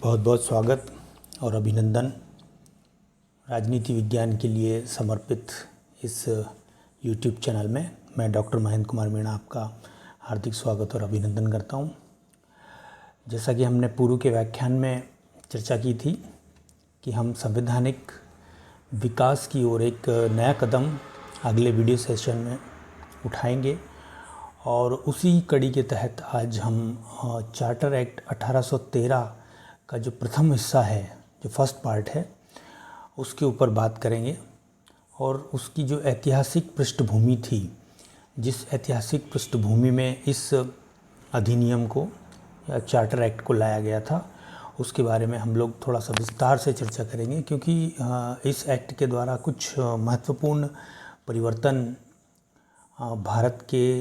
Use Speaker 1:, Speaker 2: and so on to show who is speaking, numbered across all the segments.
Speaker 1: बहुत बहुत स्वागत और अभिनंदन। राजनीति विज्ञान के लिए समर्पित इस YouTube चैनल में मैं डॉक्टर महेंद्र कुमार मीणा आपका हार्दिक स्वागत और अभिनंदन करता हूं। जैसा कि हमने पूर्व के व्याख्यान में चर्चा की थी कि हम संवैधानिक विकास की ओर एक नया कदम अगले वीडियो सेशन में उठाएंगे और उसी कड़ी के तहत आज हम चार्टर एक्ट 1813 का जो प्रथम हिस्सा है, जो फर्स्ट पार्ट है, उसके ऊपर बात करेंगे और उसकी जो ऐतिहासिक पृष्ठभूमि थी, जिस ऐतिहासिक पृष्ठभूमि में इस अधिनियम को या चार्टर एक्ट को लाया गया था, उसके बारे में हम लोग थोड़ा सा विस्तार से चर्चा करेंगे। क्योंकि इस एक्ट के द्वारा कुछ महत्वपूर्ण परिवर्तन भारत के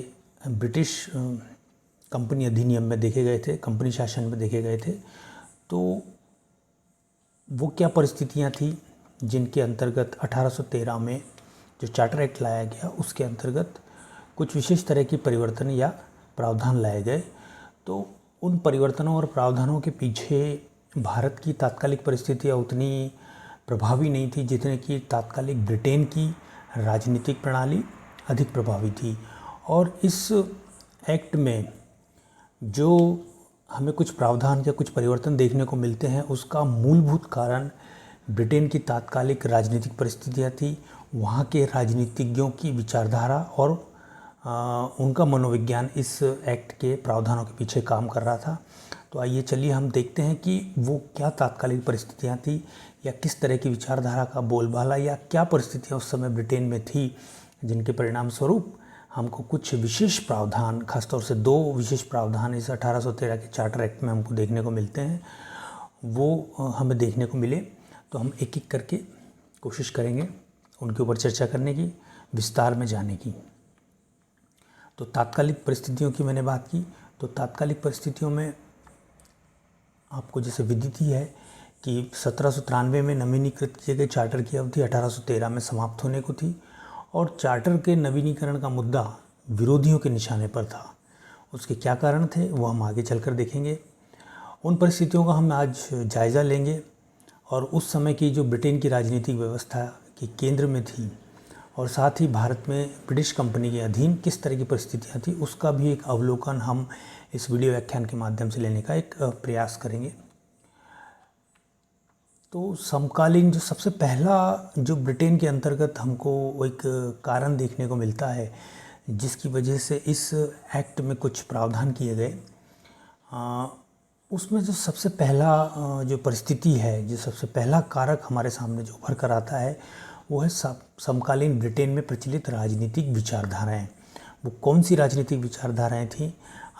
Speaker 1: ब्रिटिश कंपनी अधिनियम में देखे गए थे, कंपनी शासन में देखे गए थे। तो वो क्या परिस्थितियां थी जिनके अंतर्गत 1813 में जो चार्टर एक्ट लाया गया, उसके अंतर्गत कुछ विशेष तरह की परिवर्तन या प्रावधान लाए गए। तो उन परिवर्तनों और प्रावधानों के पीछे भारत की तात्कालिक परिस्थितियां उतनी प्रभावी नहीं थी जितने कि तात्कालिक ब्रिटेन की राजनीतिक प्रणाली अधिक प्रभावी थी। और इस एक्ट में जो हमें कुछ प्रावधान या कुछ परिवर्तन देखने को मिलते हैं, उसका मूलभूत कारण ब्रिटेन की तात्कालिक राजनीतिक परिस्थितियाँ थी, वहाँ के राजनीतिज्ञों की विचारधारा और उनका मनोविज्ञान इस एक्ट के प्रावधानों के पीछे काम कर रहा था। तो आइए चलिए हम देखते हैं कि वो क्या तात्कालिक परिस्थितियाँ थी या किस तरह की विचारधारा का बोलबाला या क्या परिस्थितियाँ उस समय ब्रिटेन में थी, जिनके परिणाम स्वरूप हमको कुछ विशेष प्रावधान, खासतौर से दो विशेष प्रावधान इस 1813 के चार्टर एक्ट में हमको देखने को मिलते हैं, वो हमें देखने को मिले। तो हम एक एक करके कोशिश करेंगे उनके ऊपर चर्चा करने की, विस्तार में जाने की। तो तात्कालिक परिस्थितियों की मैंने बात की। तो तात्कालिक परिस्थितियों में आपको जैसे विदित ही है कि 1793 में नवीनीकृत किए गए चार्टर की अवधि 1813 में समाप्त होने को थी और चार्टर के नवीनीकरण का मुद्दा विरोधियों के निशाने पर था। उसके क्या कारण थे वो हम आगे चलकर देखेंगे। उन परिस्थितियों का हम आज जायज़ा लेंगे और उस समय की जो ब्रिटेन की राजनीतिक व्यवस्था के केंद्र में थी और साथ ही भारत में ब्रिटिश कंपनी के अधीन किस तरह की परिस्थितियाँ थी, उसका भी एक अवलोकन हम इस वीडियो व्याख्यान के माध्यम से लेने का एक प्रयास करेंगे। तो समकालीन जो सबसे पहला जो ब्रिटेन के अंतर्गत हमको एक कारण देखने को मिलता है जिसकी वजह से इस एक्ट में कुछ प्रावधान किए गए, उसमें जो सबसे पहला जो परिस्थिति है, जो सबसे पहला कारक हमारे सामने जो उभर कर आता है, वो है समकालीन ब्रिटेन में प्रचलित राजनीतिक विचारधाराएं। वो कौन सी राजनीतिक विचारधाराएं थीं,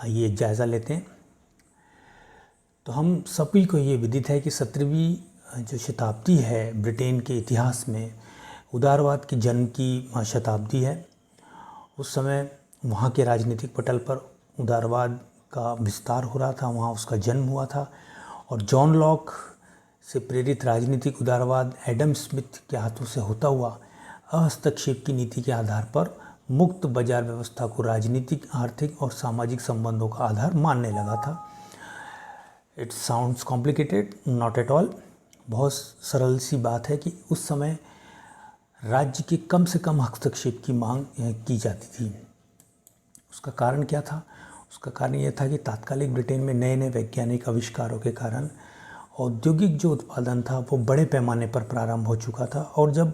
Speaker 1: आइए एक जायज़ा लेते हैं। तो हम सभी को ये विदित है कि 17वीं जो शताब्दी है ब्रिटेन के इतिहास में उदारवाद के जन्म की शताब्दी है। उस समय वहाँ के राजनीतिक पटल पर उदारवाद का विस्तार हो रहा था, वहाँ उसका जन्म हुआ था और जॉन लॉक से प्रेरित राजनीतिक उदारवाद एडम स्मिथ के हाथों से होता हुआ हस्तक्षेप की नीति के आधार पर मुक्त बाजार व्यवस्था को राजनीतिक, आर्थिक और सामाजिक संबंधों का आधार मानने लगा था। It sounds complicated, not at all. बहुत सरल सी बात है कि उस समय राज्य के कम से कम हस्तक्षेप की मांग की जाती थी। उसका कारण क्या था? उसका कारण यह था कि तात्कालिक ब्रिटेन में नए नए वैज्ञानिक आविष्कारों के कारण औद्योगिक जो उत्पादन था वो बड़े पैमाने पर प्रारंभ हो चुका था और जब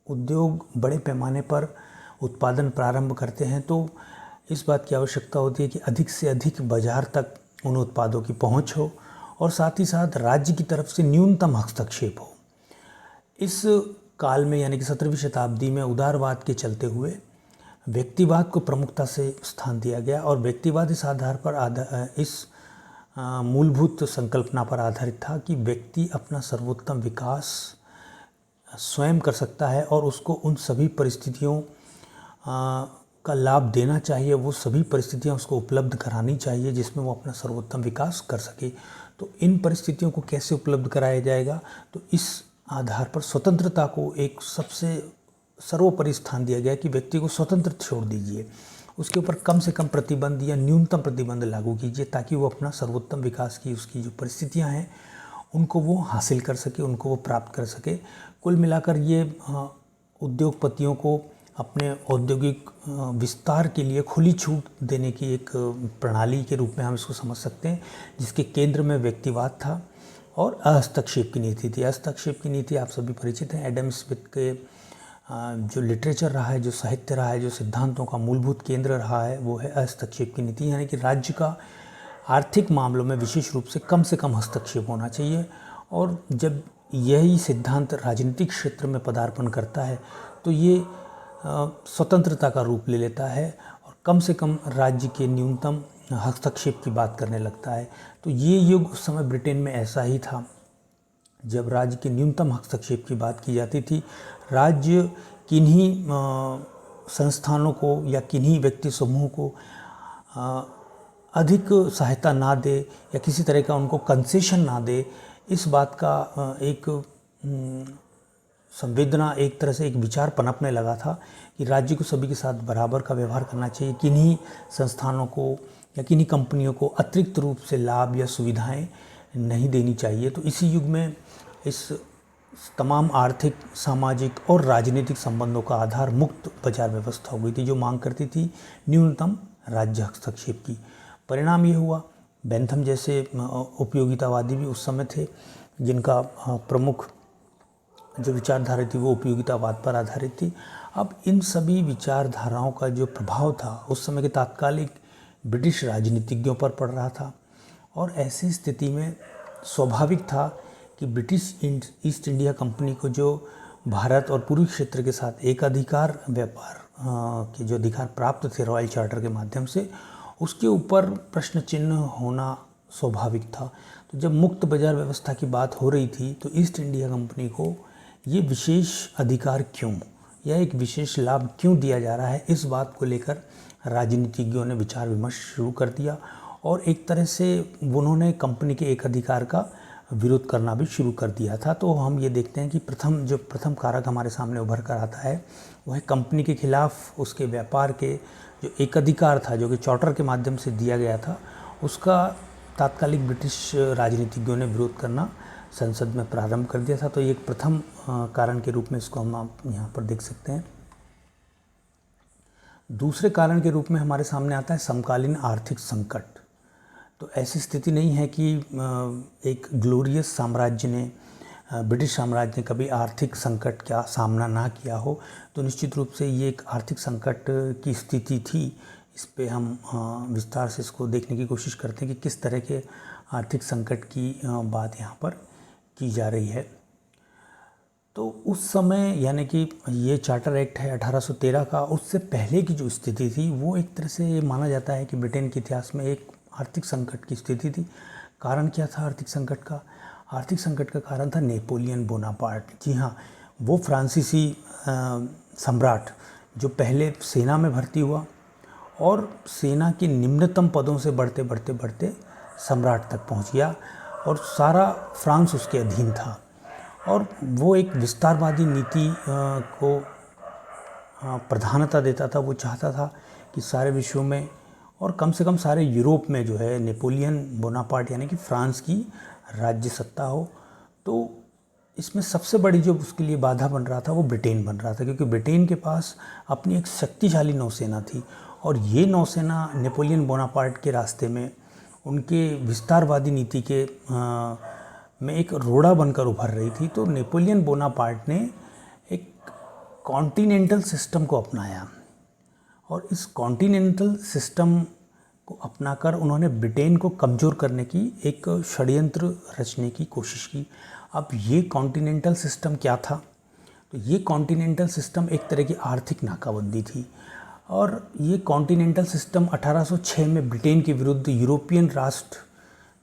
Speaker 1: उद्योग बड़े पैमाने पर उत्पादन प्रारंभ करते हैं तो इस बात की आवश्यकता होती है कि अधिक से अधिक बाजार तक उन उत्पादों की पहुंच हो और साथ ही साथ राज्य की तरफ से न्यूनतम हस्तक्षेप हो। इस काल में यानी कि 17वीं शताब्दी में उदारवाद के चलते हुए व्यक्तिवाद को प्रमुखता से स्थान दिया गया और व्यक्तिवाद इस आधार पर इस मूलभूत संकल्पना पर आधारित था कि व्यक्ति अपना सर्वोत्तम विकास स्वयं कर सकता है और उसको उन सभी परिस्थितियों का लाभ देना चाहिए, वो सभी परिस्थितियां उसको उपलब्ध करानी चाहिए जिसमें वो अपना सर्वोत्तम विकास कर सके। तो इन परिस्थितियों को कैसे उपलब्ध कराया जाएगा, तो इस आधार पर स्वतंत्रता को एक सबसे सर्वोपरि स्थान दिया गया कि व्यक्ति को स्वतंत्र छोड़ दीजिए, उसके ऊपर कम से कम प्रतिबंध या न्यूनतम प्रतिबंध लागू कीजिए ताकि वो अपना सर्वोत्तम विकास की उसकी जो परिस्थितियां हैं उनको वो हासिल कर सके, उनको वो प्राप्त कर सके। कुल मिलाकर ये उद्योगपतियों को अपने औद्योगिक विस्तार के लिए खुली छूट देने की एक प्रणाली के रूप में हम इसको समझ सकते हैं, जिसके केंद्र में व्यक्तिवाद था और हस्तक्षेप की नीति थी। हस्तक्षेप की नीति आप सभी परिचित हैं। एडम स्मिथ के जो लिटरेचर रहा है, जो साहित्य रहा है, जो सिद्धांतों का मूलभूत केंद्र रहा है, वो है हस्तक्षेप की नीति, यानी कि राज्य का आर्थिक मामलों में विशेष रूप से कम हस्तक्षेप होना चाहिए। और जब यही सिद्धांत राजनीतिक क्षेत्र में पदार्पण करता है तो ये स्वतंत्रता का रूप ले लेता है और कम से कम राज्य के न्यूनतम हस्तक्षेप की बात करने लगता है। तो ये युग उस समय ब्रिटेन में ऐसा ही था, जब राज्य के न्यूनतम हस्तक्षेप की बात की जाती थी। राज्य किन्हीं संस्थानों को या किन्हीं व्यक्ति समूह को अधिक सहायता ना दे या किसी तरह का उनको कंसेशन ना दे, इस बात का एक संवेदना, एक तरह से एक विचार पनपने लगा था कि राज्य को सभी के साथ बराबर का व्यवहार करना चाहिए। किन्हीं संस्थानों को या किन्हीं कंपनियों को अतिरिक्त रूप से लाभ या सुविधाएं नहीं देनी चाहिए। तो इसी युग में इस तमाम आर्थिक, सामाजिक और राजनीतिक संबंधों का आधार मुक्त बाजार व्यवस्था हो गई थी, जो मांग करती थी न्यूनतम राज्य हस्तक्षेप की। परिणाम ये हुआ, बेंथम जैसे उपयोगितावादी भी उस समय थे, जिनका प्रमुख जो विचारधारा थी वो उपयोगितावाद पर आधारित थी। अब इन सभी विचारधाराओं का जो प्रभाव था उस समय के तात्कालिक ब्रिटिश राजनीतिज्ञों पर पड़ रहा था, और ऐसी स्थिति में स्वाभाविक था कि ब्रिटिश ईस्ट इंडिया कंपनी को जो भारत और पूर्वी क्षेत्र के साथ एक अधिकार व्यापार के जो अधिकार प्राप्त थे रॉयल चार्टर के माध्यम से, उसके ऊपर प्रश्न चिन्ह होना स्वाभाविक था। तो जब मुक्त बाजार व्यवस्था की बात हो रही थी तो ईस्ट इंडिया कंपनी को ये विशेष अधिकार क्यों या एक विशेष लाभ क्यों दिया जा रहा है, इस बात को लेकर राजनीतिज्ञों ने विचार विमर्श शुरू कर दिया और एक तरह से उन्होंने कंपनी के एक अधिकार का विरोध करना भी शुरू कर दिया था। तो हम ये देखते हैं कि प्रथम कारक हमारे सामने उभर कर आता है वह कंपनी के खिलाफ उसके व्यापार के जो एक अधिकार था, जो कि चार्टर के माध्यम से दिया गया था, उसका तात्कालिक ब्रिटिश राजनीतिज्ञों ने विरोध करना संसद में प्रारंभ कर दिया था। तो ये एक प्रथम कारण के रूप में इसको हम आप यहाँ पर देख सकते हैं। दूसरे कारण के रूप में हमारे सामने आता है समकालीन आर्थिक संकट। तो ऐसी स्थिति नहीं है कि एक ग्लोरियस साम्राज्य ने, ब्रिटिश साम्राज्य ने कभी आर्थिक संकट का सामना ना किया हो। तो निश्चित रूप से ये एक आर्थिक संकट की स्थिति थी। इस पे हम विस्तार से इसको देखने की कोशिश करते हैं कि किस तरह के आर्थिक संकट की बात यहाँ पर की जा रही है। तो उस समय, यानी कि ये चार्टर एक्ट है 1813 का, उससे पहले की जो स्थिति थी वो एक तरह से ये माना जाता है कि ब्रिटेन के इतिहास में एक आर्थिक संकट की स्थिति थी। कारण क्या था आर्थिक संकट का? आर्थिक संकट का कारण था नेपोलियन बोनापार्ट। जी हाँ, वो फ्रांसीसी सम्राट जो पहले सेना में भर्ती हुआ और सेना के निम्नतम पदों से बढ़ते बढ़ते बढ़ते सम्राट तक पहुंच गया और सारा फ्रांस उसके अधीन था। और वो एक विस्तारवादी नीति को प्रधानता देता था। वो चाहता था कि सारे विश्व में और कम से कम सारे यूरोप में जो है नेपोलियन बोनापार्ट यानी कि फ्रांस की राज्य सत्ता हो। तो इसमें सबसे बड़ी जो उसके लिए बाधा बन रहा था वो ब्रिटेन बन रहा था, क्योंकि ब्रिटेन के पास अपनी एक शक्तिशाली नौसेना थी और ये नौसेना नेपोलियन बोनापार्ट के रास्ते में उनके विस्तारवादी नीति के में एक रोड़ा बनकर उभर रही थी। तो नेपोलियन बोनापार्ट ने एक कॉन्टिनेंटल सिस्टम को अपनाया और इस कॉन्टिनेंटल सिस्टम को अपनाकर उन्होंने ब्रिटेन को कमज़ोर करने की एक षड्यंत्र रचने की कोशिश की। अब ये कॉन्टिनेंटल सिस्टम क्या था? तो ये कॉन्टिनेंटल सिस्टम एक तरह की आर्थिक नाकाबंदी थी और ये कॉन्टिनेंटल सिस्टम 1806 में ब्रिटेन के विरुद्ध यूरोपियन राष्ट्र,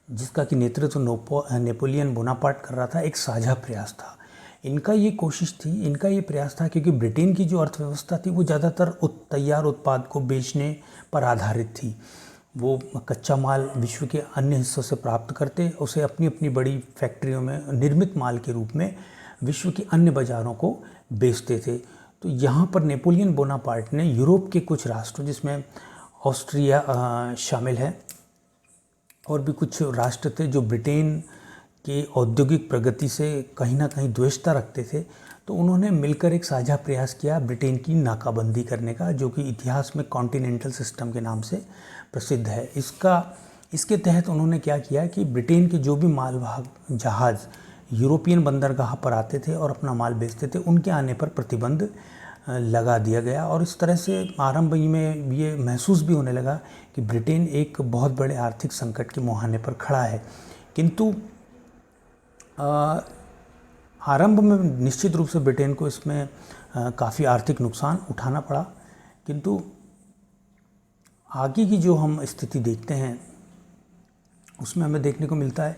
Speaker 1: जिसका कि नेतृत्व नेपोलियन बोनापार्ट कर रहा था, एक साझा प्रयास था। इनका ये कोशिश थी, इनका ये प्रयास था, क्योंकि ब्रिटेन की जो अर्थव्यवस्था थी वो ज़्यादातर तैयार उत्पाद को बेचने पर आधारित थी। वो कच्चा माल विश्व के अन्य हिस्सों से प्राप्त करते, उसे अपनी अपनी बड़ी फैक्ट्रियों में निर्मित माल के रूप में विश्व के अन्य बाज़ारों को बेचते थे। तो यहाँ पर नेपोलियन बोनापार्ट ने यूरोप के कुछ राष्ट्रों, जिसमें ऑस्ट्रिया शामिल है और भी कुछ राष्ट्र थे जो ब्रिटेन के औद्योगिक प्रगति से कहीं ना कहीं द्वेषता रखते थे, तो उन्होंने मिलकर एक साझा प्रयास किया ब्रिटेन की नाकाबंदी करने का, जो कि इतिहास में कॉन्टिनेंटल सिस्टम के नाम से प्रसिद्ध है। इसके तहत उन्होंने क्या किया कि ब्रिटेन के जो भी मालवाहक जहाज़ यूरोपियन बंदरगाह पर आते थे और अपना माल बेचते थे, उनके आने पर प्रतिबंध लगा दिया गया। और इस तरह से आरंभ में ये महसूस भी होने लगा कि ब्रिटेन एक बहुत बड़े आर्थिक संकट के मुहाने पर खड़ा है। किंतु आरंभ में निश्चित रूप से ब्रिटेन को इसमें काफ़ी आर्थिक नुकसान उठाना पड़ा, किंतु आगे की जो हम स्थिति देखते हैं उसमें हमें देखने को मिलता है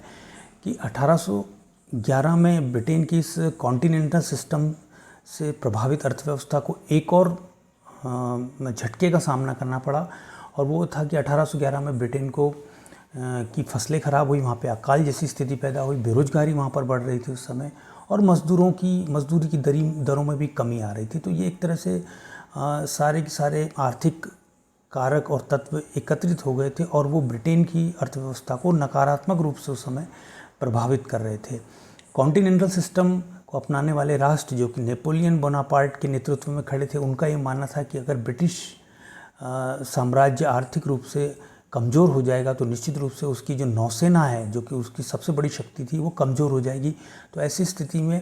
Speaker 1: कि 1811 में ब्रिटेन की इस कॉन्टिनेंटल सिस्टम से प्रभावित अर्थव्यवस्था को एक और झटके का सामना करना पड़ा, और वो था कि 1811 में ब्रिटेन को की फसलें ख़राब हुई, वहाँ पे अकाल जैसी स्थिति पैदा हुई, बेरोजगारी वहाँ पर बढ़ रही थी उस समय, और मजदूरी की दरों में भी कमी आ रही थी। तो ये एक तरह से सारे के सारे आर्थिक कारक और तत्व एकत्रित हो गए थे और वो ब्रिटेन की अर्थव्यवस्था को नकारात्मक रूप से उस समय प्रभावित कर रहे थे। कॉन्टिनेंटल सिस्टम को अपनाने वाले राष्ट्र जो कि नेपोलियन बोनापार्ट के नेतृत्व में खड़े थे, उनका ये मानना था कि अगर ब्रिटिश साम्राज्य आर्थिक रूप से कमज़ोर हो जाएगा तो निश्चित रूप से उसकी जो नौसेना है, जो कि उसकी सबसे बड़ी शक्ति थी, वो कमज़ोर हो जाएगी। तो ऐसी स्थिति में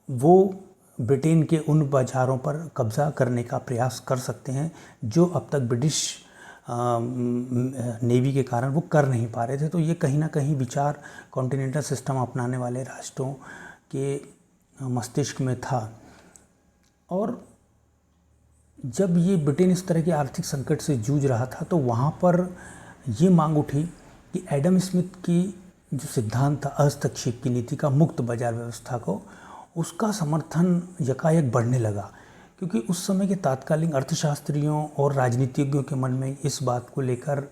Speaker 1: वो ब्रिटेन के उन बाज़ारों पर कब्ज़ा करने का प्रयास कर सकते हैं जो अब तक ब्रिटिश नेवी के कारण वो कर नहीं पा रहे थे। तो ये कहीं ना कहीं विचार कॉन्टिनेंटल सिस्टम अपनाने वाले राष्ट्रों के मस्तिष्क में था। और जब ये ब्रिटेन इस तरह के आर्थिक संकट से जूझ रहा था तो वहाँ पर ये मांग उठी कि एडम स्मिथ की जो सिद्धांत था हस्तक्षेप की नीति का, मुक्त बाजार व्यवस्था को, उसका समर्थन यकायक बढ़ने लगा, क्योंकि उस समय के तात्कालिक अर्थशास्त्रियों और राजनीतिज्ञों के मन में इस बात को लेकर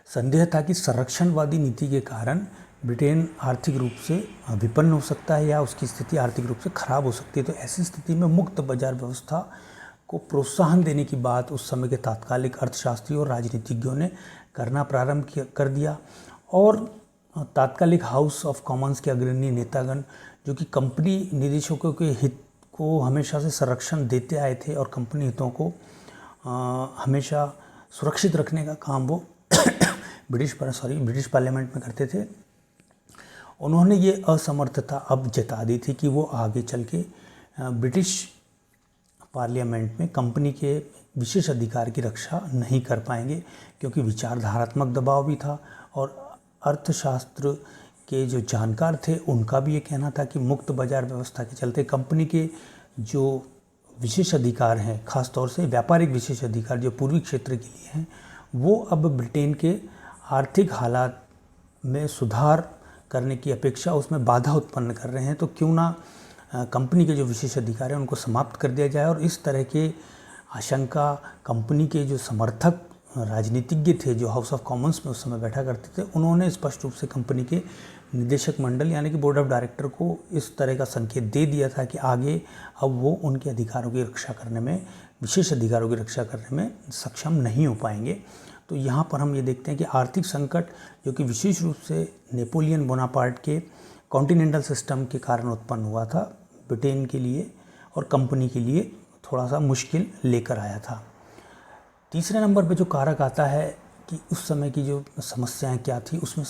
Speaker 1: संदेह था कि संरक्षणवादी नीति के कारण ब्रिटेन आर्थिक रूप से विपन्न हो सकता है या उसकी स्थिति आर्थिक रूप से खराब हो सकती है। तो ऐसी स्थिति में मुक्त बाजार व्यवस्था को प्रोत्साहन देने की बात उस समय के तात्कालिक अर्थशास्त्रियों और राजनीतिज्ञों ने करना प्रारंभ कर दिया। और तात्कालिक हाउस ऑफ कॉमन्स के अग्रणी नेतागण, जो कि कंपनी निदेशकों के हित को हमेशा से संरक्षण देते आए थे और कंपनी हितों को हमेशा सुरक्षित रखने का काम वो ब्रिटिश पार्लियामेंट में करते थे, उन्होंने ये असमर्थता अब जता दी थी कि वो आगे चल के ब्रिटिश पार्लियामेंट में कंपनी के विशेष अधिकार की रक्षा नहीं कर पाएंगे, क्योंकि विचारधारात्मक दबाव भी था। और अर्थशास्त्र के जो जानकार थे उनका भी ये कहना था कि मुक्त बाजार व्यवस्था के चलते कंपनी के जो विशेष अधिकार हैं, खास तौर से व्यापारिक विशेष अधिकार जो पूर्वी क्षेत्र के लिए हैं, वो अब ब्रिटेन के आर्थिक हालात में सुधार करने की अपेक्षा उसमें बाधा उत्पन्न कर रहे हैं। तो क्यों ना कंपनी के जो विशेष अधिकार हैं उनको समाप्त कर दिया जाए। और इस तरह के आशंका कंपनी के जो समर्थक राजनीतिज्ञ थे, जो हाउस ऑफ कॉमन्स में उस समय बैठा करते थे, उन्होंने स्पष्ट रूप से कंपनी के निदेशक मंडल यानी कि बोर्ड ऑफ डायरेक्टर को इस तरह का संकेत दे दिया था कि आगे अब वो उनके अधिकारों की रक्षा करने में, विशेष अधिकारों की रक्षा करने में सक्षम नहीं हो पाएंगे। तो यहाँ पर हम ये देखते हैं कि आर्थिक संकट जो कि विशेष रूप से नेपोलियन बोनापार्ट के कॉन्टिनेंटल सिस्टम के कारण उत्पन्न हुआ था, ब्रिटेन के लिए और कंपनी के लिए थोड़ा सा मुश्किल लेकर आया था। तीसरे नंबर पे जो कारक आता है कि उस समय की जो समस्याएं क्या थी, उसमें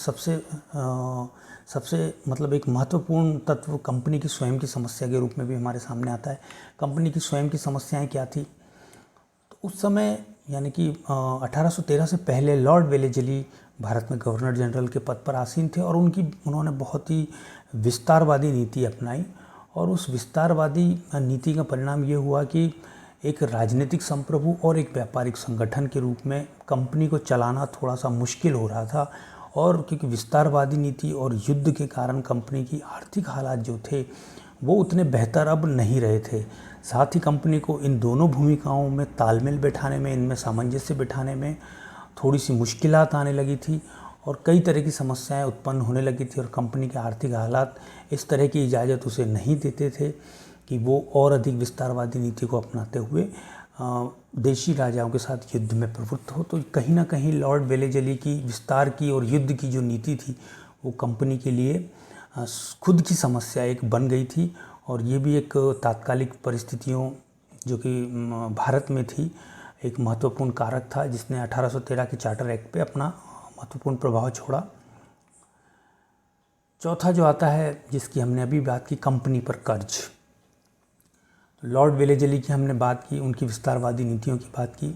Speaker 1: सबसे मतलब एक महत्वपूर्ण तत्व कंपनी की स्वयं की समस्या के रूप में भी हमारे सामने आता है। कंपनी की स्वयं की समस्याएं क्या थी? तो उस समय यानी कि 1813 से पहले लॉर्ड वेलेजली भारत में गवर्नर जनरल के पद पर आसीन थे और उन्होंने बहुत ही विस्तारवादी नीति अपनाई। और उस विस्तारवादी नीति का परिणाम ये हुआ कि एक राजनीतिक संप्रभु और एक व्यापारिक संगठन के रूप में कंपनी को चलाना थोड़ा सा मुश्किल हो रहा था। और क्योंकि विस्तारवादी नीति और युद्ध के कारण कंपनी की आर्थिक हालात जो थे वो उतने बेहतर अब नहीं रहे थे। साथ ही कंपनी को इन दोनों भूमिकाओं में तालमेल बैठाने में, इनमें सामंजस्य बैठाने में थोड़ी सी मुश्किलात आने लगी थी और कई तरह की समस्याएं उत्पन्न होने लगी थी। और कंपनी के आर्थिक हालात इस तरह की इजाज़त उसे नहीं देते थे कि वो और अधिक विस्तारवादी नीति को अपनाते हुए देशी राजाओं के साथ युद्ध में प्रवृत्त हो। तो कहीं ना कहीं लॉर्ड वेलेजली की विस्तार की और युद्ध की जो नीति थी वो कंपनी के लिए खुद की समस्या एक बन गई थी। और ये भी एक तात्कालिक परिस्थितियों जो कि भारत में थी, एक महत्वपूर्ण कारक था जिसने 1813 के चार्टर एक्ट पे अपना महत्वपूर्ण प्रभाव छोड़ा। चौथा जो आता है, जिसकी हमने अभी बात की, कंपनी पर कर्ज। लॉर्ड वेलेजली की हमने बात की, उनकी विस्तारवादी नीतियों की बात की।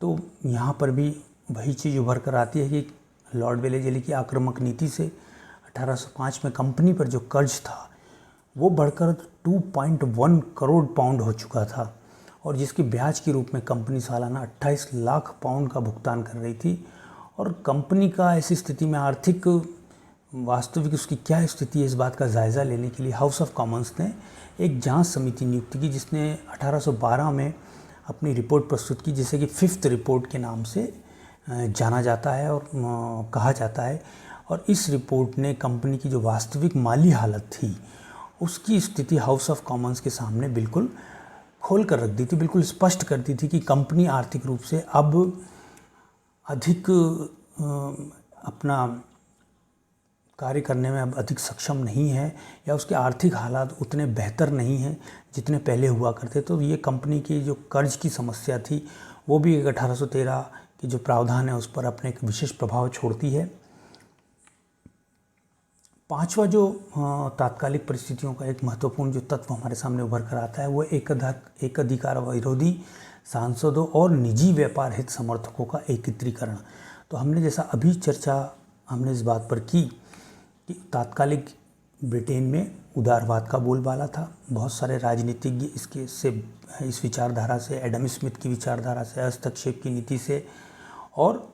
Speaker 1: तो यहाँ पर भी वही चीज़ उभर कर आती है कि लॉर्ड वेलेजली की आक्रामक नीति से 1805 में कंपनी पर जो कर्ज था वो बढ़कर 2.1 करोड़ पाउंड हो चुका था, और जिसके ब्याज के रूप में कंपनी सालाना 28 लाख पाउंड का भुगतान कर रही थी। और कंपनी का ऐसी स्थिति में आर्थिक वास्तविक उसकी क्या स्थिति है, इस बात का जायज़ा लेने के लिए हाउस ऑफ कॉमन्स ने एक जांच समिति नियुक्त की, जिसने 1812 में अपनी रिपोर्ट प्रस्तुत की, जिसे कि 5th रिपोर्ट के नाम से जाना जाता है और कहा जाता है। और इस रिपोर्ट ने कंपनी की जो वास्तविक माली हालत थी उसकी स्थिति हाउस ऑफ कॉमन्स के सामने बिल्कुल खोल कर रख दी थी, बिल्कुल स्पष्ट कर दी थी कि कंपनी आर्थिक रूप से अब अधिक अपना कार्य करने में अब अधिक सक्षम नहीं है, या उसके आर्थिक हालात उतने बेहतर नहीं हैं जितने पहले हुआ करते। तो ये कंपनी की जो कर्ज की समस्या थी वो भी एक 1813 की जो प्रावधान है उस पर अपने एक विशेष प्रभाव छोड़ती है। पांचवा जो तात्कालिक परिस्थितियों का एक महत्वपूर्ण जो तत्व हमारे सामने उभर कर आता है वो एक अधिकार विरोधी सांसदों और निजी व्यापार हित समर्थकों का एकत्रीकरण। तो हमने जैसा अभी चर्चा हमने इस बात पर की कि तात्कालिक ब्रिटेन में उदारवाद का बोलबाला था। बहुत सारे राजनीतिज्ञ इस विचारधारा से, एडम स्मिथ की विचारधारा से, हस्तक्षेप की नीति से और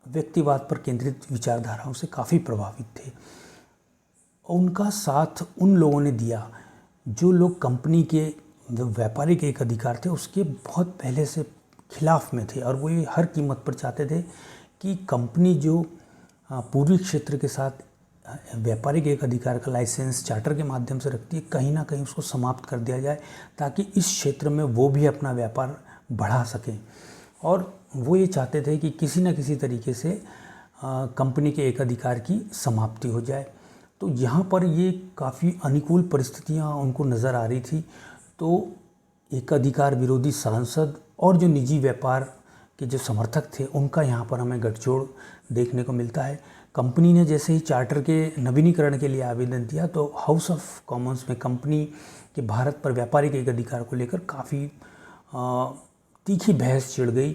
Speaker 1: व्यक्तिवाद पर केंद्रित विचारधाराओं से काफ़ी प्रभावित थे। उनका साथ उन लोगों ने दिया जो लोग कंपनी के जो व्यापारिक एक अधिकार थे उसके बहुत पहले से खिलाफ में थे, और वो ये हर कीमत पर चाहते थे कि कंपनी जो पूर्वी क्षेत्र के साथ व्यापारिक एक अधिकार का लाइसेंस चार्टर के माध्यम से रखती है, कहीं ना कहीं उसको समाप्त कर दिया जाए ताकि इस क्षेत्र में वो भी अपना व्यापार बढ़ा सकें। और वो ये चाहते थे कि किसी न किसी तरीके से कंपनी के एक अधिकार की समाप्ति हो जाए। तो यहाँ पर ये काफ़ी अनुकूल परिस्थितियाँ उनको नज़र आ रही थी। तो एक अधिकार विरोधी सांसद और जो निजी व्यापार के जो समर्थक थे उनका यहाँ पर हमें गठजोड़ देखने को मिलता है। कंपनी ने जैसे ही चार्टर के नवीनीकरण के लिए आवेदन दिया तो हाउस ऑफ कॉमन्स में कंपनी के भारत पर व्यापारिक एक अधिकार को लेकर काफ़ी तीखी बहस छिड़ गई।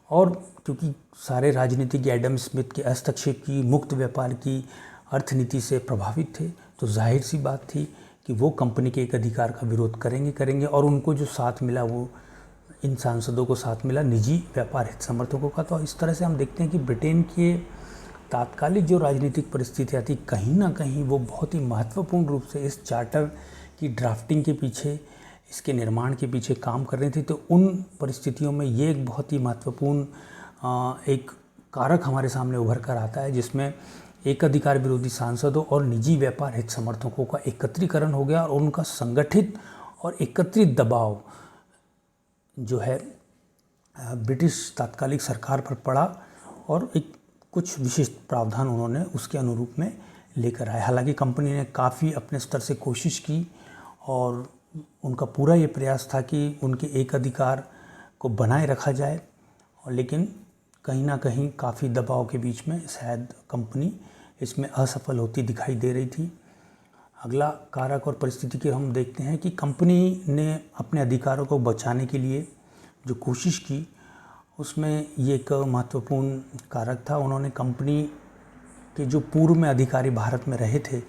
Speaker 1: और क्योंकि सारे राजनीतिज्ञ एडम स्मिथ के हस्तक्षेप की, मुक्त व्यापार की अर्थनीति से प्रभावित थे, तो जाहिर सी बात थी कि वो कंपनी के एक अधिकार का विरोध करेंगे। और उनको जो साथ मिला वो इन सांसदों को साथ मिला निजी व्यापार हित समर्थकों का। तो इस तरह से हम देखते हैं कि ब्रिटेन के तात्कालिक जो राजनीतिक परिस्थितियाँ थी कहीं ना कहीं वो बहुत ही महत्वपूर्ण रूप से इस चार्टर की ड्राफ्टिंग के पीछे, इसके निर्माण के पीछे काम कर रही थी। तो उन परिस्थितियों में ये एक बहुत ही महत्वपूर्ण एक कारक हमारे सामने उभर कर आता है, जिसमें एक अधिकार विरोधी सांसदों और निजी व्यापार हित समर्थकों का एकत्रीकरण हो गया और उनका संगठित और एकत्रित दबाव जो है ब्रिटिश तात्कालिक सरकार पर पड़ा, और एक कुछ विशिष्ट प्रावधान उन्होंने उसके अनुरूप में लेकर आए। हालांकि कंपनी ने काफ़ी अपने स्तर से कोशिश की और उनका पूरा ये प्रयास था कि उनके एक अधिकार को बनाए रखा जाए, और लेकिन कहीं ना कहीं काफ़ी दबाव के बीच में शायद कंपनी इसमें असफल होती दिखाई दे रही थी। अगला कारक और परिस्थिति के हम देखते हैं कि कंपनी ने अपने अधिकारों को बचाने के लिए जो कोशिश की उसमें ये एक महत्वपूर्ण कारक था। उन्होंने कंपनी के जो पूर्व में अधिकारी भारत में रहे थे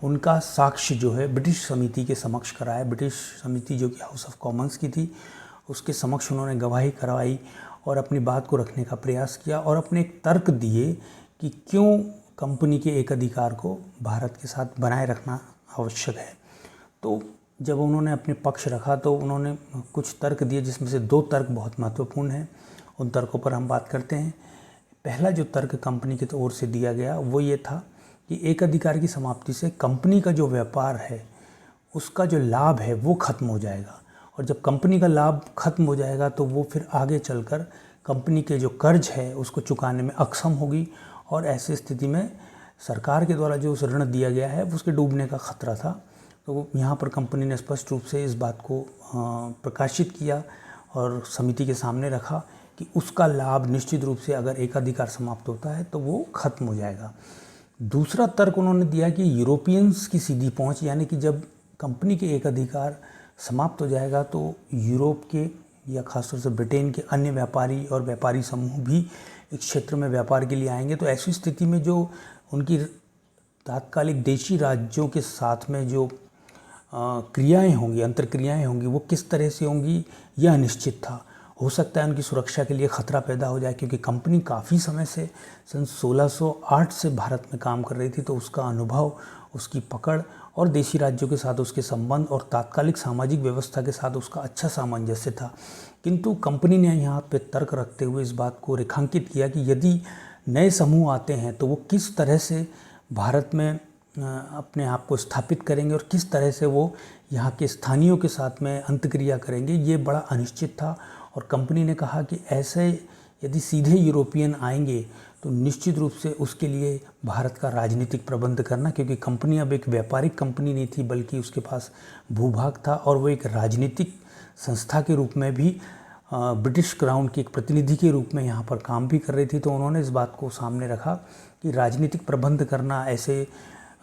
Speaker 1: उनका साक्ष्य जो है ब्रिटिश समिति के समक्ष कराया। ब्रिटिश समिति जो कि हाउस ऑफ कॉमन्स की थी उसके समक्ष उन्होंने गवाही करवाई और अपनी बात को रखने का प्रयास किया और अपने एक तर्क दिए कि क्यों कंपनी के एक अधिकार को भारत के साथ बनाए रखना आवश्यक है। तो जब उन्होंने अपने पक्ष रखा तो उन्होंने कुछ तर्क दिए, जिसमें से 2 तर्क बहुत महत्वपूर्ण हैं। उन तर्कों पर हम बात करते हैं। पहला जो तर्क कंपनी की ओर से दिया गया वो ये था कि एक अधिकार की समाप्ति से कंपनी का जो व्यापार है उसका जो लाभ है वो खत्म हो जाएगा, और जब कंपनी का लाभ खत्म हो जाएगा तो वो फिर आगे चलकर कंपनी के जो कर्ज है उसको चुकाने में अक्षम होगी, और ऐसी स्थिति में सरकार के द्वारा जो ऋण दिया गया है उसके डूबने का खतरा था। तो यहाँ पर कंपनी ने स्पष्ट रूप से इस बात को प्रकाशित किया और समिति के सामने रखा कि उसका लाभ निश्चित रूप से अगर एकाधिकार समाप्त होता है तो वो खत्म हो जाएगा। दूसरा तर्क उन्होंने दिया कि यूरोपियंस की सीधी पहुंच, यानी कि जब कंपनी के एकाधिकार समाप्त हो जाएगा तो यूरोप के या खासतौर से ब्रिटेन के अन्य व्यापारी और व्यापारी समूह भी इस क्षेत्र में व्यापार के लिए आएंगे। तो ऐसी स्थिति में जो उनकी तात्कालिक देशी राज्यों के साथ में जो क्रियाएं होंगी, अंतर्क्रियाएं होंगी, वो किस तरह से होंगी यह अनिश्चित था। हो सकता है उनकी सुरक्षा के लिए खतरा पैदा हो जाए, क्योंकि कंपनी काफ़ी समय से सन 1608 से भारत में काम कर रही थी। तो उसका अनुभव, उसकी पकड़ और देशी राज्यों के साथ उसके संबंध और तात्कालिक सामाजिक व्यवस्था के साथ उसका अच्छा सामंजस्य था। किंतु कंपनी ने यहाँ पे तर्क रखते हुए इस बात को रेखांकित किया कि यदि नए समूह आते हैं तो वो किस तरह से भारत में अपने आप को स्थापित करेंगे और किस तरह से वो यहाँ के स्थानीयों के साथ में अंतक्रिया करेंगे, ये बड़ा अनिश्चित था। और कंपनी ने कहा कि ऐसे यदि सीधे यूरोपियन आएंगे तो निश्चित रूप से उसके लिए भारत का राजनीतिक प्रबंध करना, क्योंकि कंपनी अब एक व्यापारिक कंपनी नहीं थी बल्कि उसके पास भूभाग था और वो एक राजनीतिक संस्था के रूप में भी ब्रिटिश क्राउन के एक प्रतिनिधि के रूप में यहाँ पर काम भी कर रही थी। तो उन्होंने इस बात को सामने रखा कि राजनीतिक प्रबंध करना ऐसे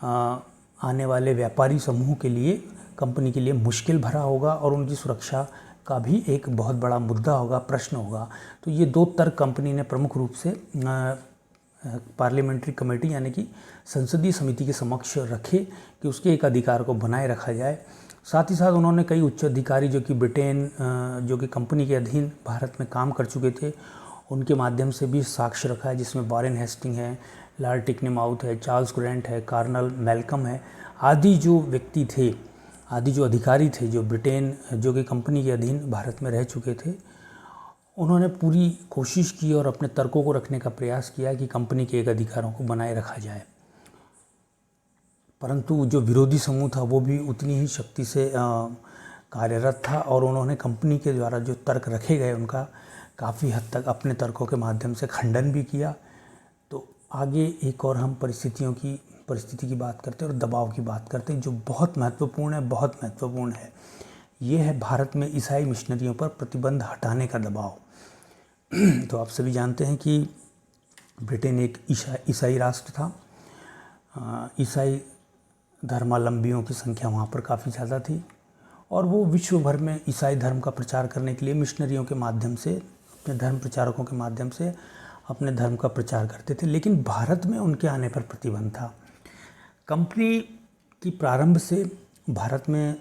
Speaker 1: आने वाले व्यापारी समूह के लिए, कंपनी के लिए मुश्किल भरा होगा और उनकी सुरक्षा का भी एक बहुत बड़ा मुद्दा होगा, प्रश्न होगा। तो ये दो तर्क कंपनी ने प्रमुख रूप से पार्लियामेंट्री कमेटी यानी कि संसदीय समिति के समक्ष रखे कि उसके एक अधिकार को बनाए रखा जाए। साथ ही साथ उन्होंने कई उच्च अधिकारी जो कि ब्रिटेन जो कि कंपनी के अधीन भारत में काम कर चुके थे उनके माध्यम से भी साक्ष्य रखा है, जिसमें वॉरेन हेस्टिंग है, लॉर्ड टिकनेमाउथ है, चार्ल्स ग्रैंट है, कर्नल मैल्कम है, आदि जो व्यक्ति थे, आदि जो अधिकारी थे जो ब्रिटेन जो कि कंपनी के अधीन भारत में रह चुके थे। उन्होंने पूरी कोशिश की और अपने तर्कों को रखने का प्रयास किया कि कंपनी के एक अधिकारों को बनाए रखा जाए। परंतु जो विरोधी समूह था वो भी उतनी ही शक्ति से कार्यरत था और उन्होंने कंपनी के द्वारा जो तर्क रखे गए उनका काफ़ी हद तक अपने तर्कों के माध्यम से खंडन भी किया। तो आगे एक और हम परिस्थिति की बात करते हैं और दबाव की बात करते हैं जो बहुत महत्वपूर्ण है। ये है भारत में ईसाई मिशनरियों पर प्रतिबंध हटाने का दबाव। तो आप सभी जानते हैं कि ब्रिटेन एक ईसाई राष्ट्र था। ईसाई धर्मावलंबियों की संख्या वहाँ पर काफ़ी ज़्यादा थी और वो विश्व भर में ईसाई धर्म का प्रचार करने के लिए मिशनरियों के माध्यम से, अपने धर्म प्रचारकों के माध्यम से अपने धर्म का प्रचार करते थे। लेकिन भारत में उनके आने पर प्रतिबंध था। कंपनी की प्रारंभ से भारत में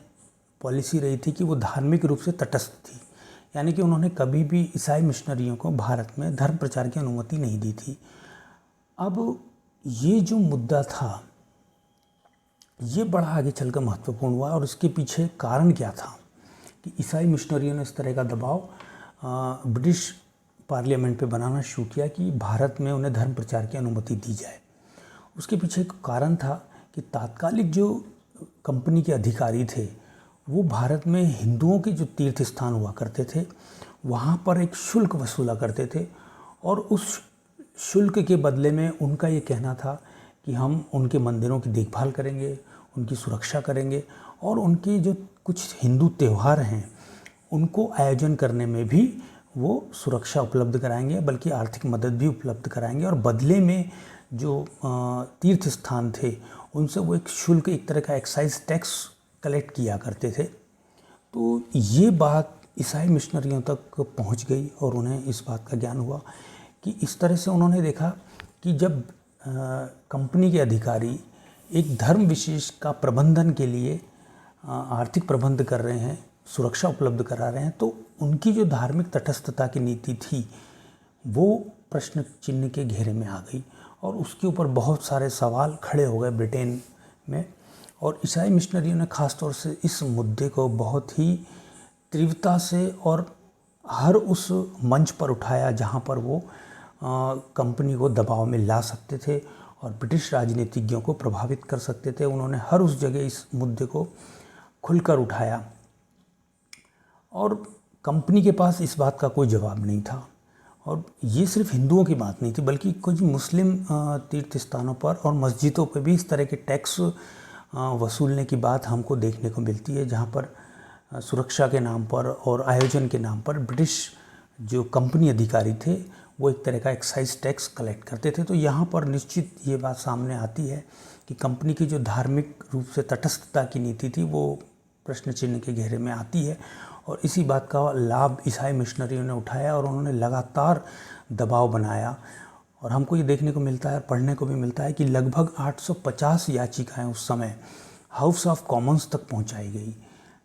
Speaker 1: पॉलिसी रही थी कि वो धार्मिक रूप से तटस्थ थी, यानी कि उन्होंने कभी भी ईसाई मिशनरियों को भारत में धर्म प्रचार की अनुमति नहीं दी थी। अब ये जो मुद्दा था ये बड़ा आगे चलकर महत्वपूर्ण हुआ और इसके पीछे कारण क्या था कि ईसाई मिशनरियों ने इस तरह का दबाव ब्रिटिश पार्लियामेंट पे बनाना शुरू किया कि भारत में उन्हें धर्म प्रचार की अनुमति दी जाए। उसके पीछे एक कारण था कि तात्कालिक जो कंपनी के अधिकारी थे वो भारत में हिंदुओं के जो तीर्थ स्थान हुआ करते थे वहाँ पर एक शुल्क वसूला करते थे और उस शुल्क के बदले में उनका ये कहना था कि हम उनके मंदिरों की देखभाल करेंगे, उनकी सुरक्षा करेंगे और उनके जो कुछ हिंदू त्यौहार हैं उनको आयोजन करने में भी वो सुरक्षा उपलब्ध कराएंगे, बल्कि आर्थिक मदद भी उपलब्ध कराएंगे और बदले में जो तीर्थ स्थान थे उनसे वो एक शुल्क, एक तरह का एक्साइज टैक्स कलेक्ट किया करते थे। तो ये बात ईसाई मिशनरियों तक पहुंच गई और उन्हें इस बात का ज्ञान हुआ कि इस तरह से उन्होंने देखा कि जब कंपनी के अधिकारी एक धर्म विशेष का प्रबंधन के लिए आर्थिक प्रबंध कर रहे हैं, सुरक्षा उपलब्ध करा रहे हैं, तो उनकी जो धार्मिक तटस्थता की नीति थी वो प्रश्न चिन्ह के घेरे में आ गई और उसके ऊपर बहुत सारे सवाल खड़े हो गए ब्रिटेन में। और ईसाई मिशनरियों ने ख़ास तौर से इस मुद्दे को बहुत ही तीव्रता से और हर उस मंच पर उठाया जहाँ पर वो कंपनी को दबाव में ला सकते थे और ब्रिटिश राजनीतिज्ञों को प्रभावित कर सकते थे। उन्होंने हर उस जगह इस मुद्दे को खुलकर उठाया और कंपनी के पास इस बात का कोई जवाब नहीं था और ये सिर्फ हिंदुओं की बात नहीं थी, बल्कि कुछ मुस्लिम तीर्थ स्थानों पर और मस्जिदों पर भी इस तरह के टैक्स वसूलने की बात हमको देखने को मिलती है, जहाँ पर सुरक्षा के नाम पर और आयोजन के नाम पर ब्रिटिश जो कंपनी अधिकारी थे वो एक तरह का एक्साइज टैक्स कलेक्ट करते थे। तो यहाँ पर निश्चित ये बात सामने आती है कि कंपनी की जो धार्मिक रूप से तटस्थता की नीति थी वो प्रश्न चिन्ह के घेरे में आती है, और इसी बात का लाभ ईसाई मिशनरियों ने उठाया और उन्होंने लगातार दबाव बनाया। और हमको ये देखने को मिलता है, पढ़ने को भी मिलता है कि लगभग 850 याचिकाएं उस समय हाउस ऑफ कॉमन्स तक पहुंचाई गई,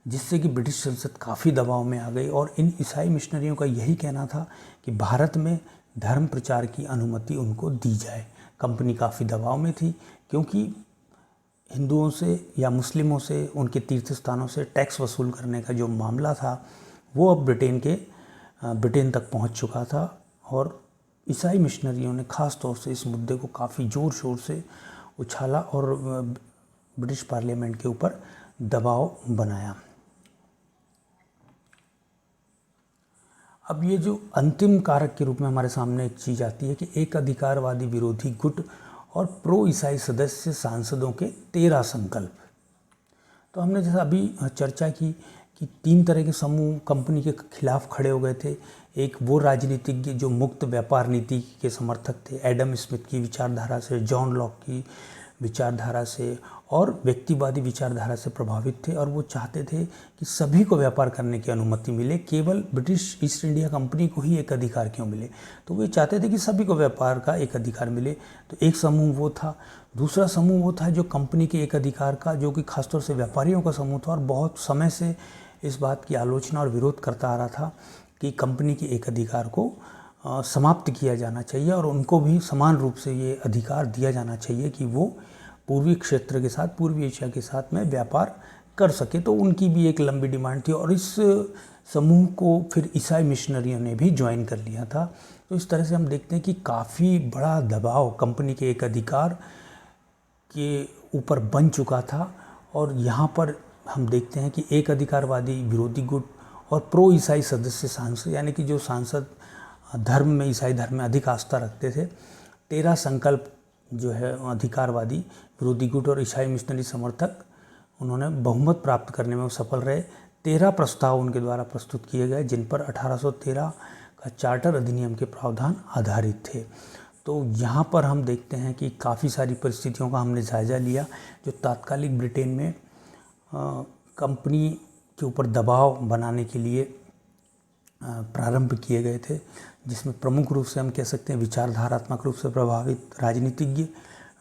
Speaker 1: जिससे कि ब्रिटिश संसद काफ़ी दबाव में आ गई। और इन ईसाई मिशनरियों का यही कहना था कि भारत में धर्म प्रचार की अनुमति उनको दी जाए। कंपनी काफ़ी दबाव में थी, क्योंकि हिंदुओं से या मुस्लिमों से उनके तीर्थ स्थानों से टैक्स वसूल करने का जो मामला था वो अब ब्रिटेन तक पहुंच चुका था। और ईसाई मिशनरियों ने ख़ास तौर से इस मुद्दे को काफ़ी ज़ोर शोर से उछाला और ब्रिटिश पार्लियामेंट के ऊपर दबाव बनाया। अब ये जो अंतिम कारक के रूप में हमारे सामने एक चीज़ आती है कि एक अधिकारवादी विरोधी गुट और प्रो ईसाई सदस्य सांसदों के 13 संकल्प। तो हमने जैसा अभी चर्चा की कि 3 तरह के समूह कंपनी के खिलाफ खड़े हो गए थे। एक वो राजनीतिज्ञ जो मुक्त व्यापार नीति के समर्थक थे, एडम स्मिथ की विचारधारा से, जॉन लॉक की विचारधारा से और व्यक्तिवादी विचारधारा से प्रभावित थे, और वो चाहते थे कि सभी को व्यापार करने की अनुमति मिले, केवल ब्रिटिश ईस्ट इंडिया कंपनी को ही एक अधिकार क्यों मिले। तो वे चाहते थे कि सभी को व्यापार का एक अधिकार मिले। तो एक समूह वो था। दूसरा समूह वो था जो कंपनी के एक अधिकार का, जो कि खासतौर से व्यापारियों का समूह था और बहुत समय से इस बात की आलोचना और विरोध करता आ रहा था कि कंपनी के एक अधिकार को समाप्त किया जाना चाहिए और उनको भी समान रूप से ये अधिकार दिया जाना चाहिए कि वो पूर्वी क्षेत्र के साथ, पूर्वी एशिया के साथ में व्यापार कर सके। तो उनकी भी एक लंबी डिमांड थी और इस समूह को फिर ईसाई मिशनरियों ने भी ज्वाइन कर लिया था। तो इस तरह से हम देखते हैं कि काफ़ी बड़ा दबाव कंपनी के एक अधिकार के ऊपर बन चुका था। और यहाँ पर हम देखते हैं कि एक अधिकारवादी विरोधी गुट और प्रो ईसाई सदस्य सांसद, यानी कि जो सांसद धर्म में, ईसाई धर्म में अधिक आस्था रखते थे, 13 संकल्प जो है अधिकारवादी विरोधी गुट और ईसाई मिशनरी समर्थक, उन्होंने बहुमत प्राप्त करने में सफल रहे। 13 प्रस्ताव उनके द्वारा प्रस्तुत किए गए, जिन पर 1813 का चार्टर अधिनियम के प्रावधान आधारित थे। तो यहाँ पर हम देखते हैं कि काफ़ी सारी परिस्थितियों का हमने जायज़ा लिया जो तात्कालिक ब्रिटेन में कंपनी के ऊपर दबाव बनाने के लिए प्रारंभ किए गए थे, जिसमें प्रमुख रूप से हम कह सकते हैं विचारधारात्मक रूप से प्रभावित राजनीतिज्ञ,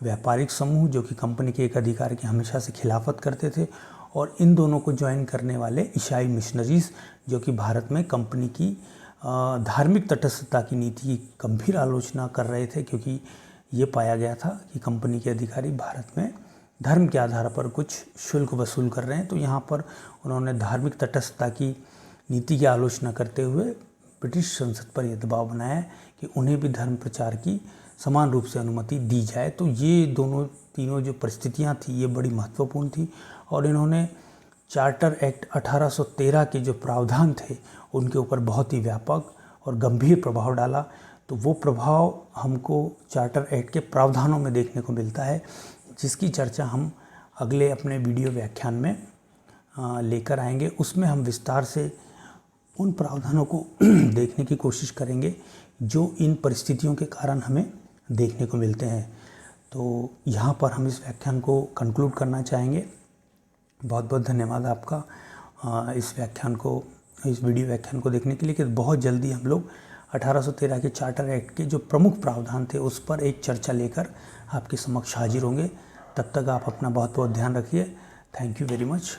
Speaker 1: व्यापारिक समूह जो कि कंपनी के एक अधिकार की हमेशा से खिलाफत करते थे, और इन दोनों को ज्वाइन करने वाले ईसाई मिशनरीज जो कि भारत में कंपनी की धार्मिक तटस्थता की नीति की गंभीर आलोचना कर रहे थे, क्योंकि ये पाया गया था कि कंपनी के अधिकारी भारत में धर्म के आधार पर कुछ शुल्क वसूल कर रहे हैं। तो यहाँ पर उन्होंने धार्मिक तटस्थता की नीति की आलोचना करते हुए ब्रिटिश संसद पर यह दबाव बनाया है कि उन्हें भी धर्म प्रचार की समान रूप से अनुमति दी जाए। तो ये तीनों जो परिस्थितियाँ थी ये बड़ी महत्वपूर्ण थी, और इन्होंने चार्टर एक्ट 1813 के जो प्रावधान थे उनके ऊपर बहुत ही व्यापक और गंभीर प्रभाव डाला। तो वो प्रभाव हमको चार्टर एक्ट के प्रावधानों में देखने को मिलता है, जिसकी चर्चा हम अगले अपने वीडियो व्याख्यान में लेकर आएंगे। उसमें हम विस्तार से उन प्रावधानों को देखने की कोशिश करेंगे जो इन परिस्थितियों के कारण हमें देखने को मिलते हैं। तो यहाँ पर हम इस व्याख्यान को कंक्लूड करना चाहेंगे। बहुत बहुत धन्यवाद आपका इस वीडियो व्याख्यान को देखने के लिए, कि बहुत जल्दी हम लोग 1813 के चार्टर एक्ट के जो प्रमुख प्रावधान थे उस पर एक चर्चा लेकर आपके समक्ष हाजिर होंगे। तब तक आप अपना बहुत बहुत ध्यान रखिए। Thank you very much.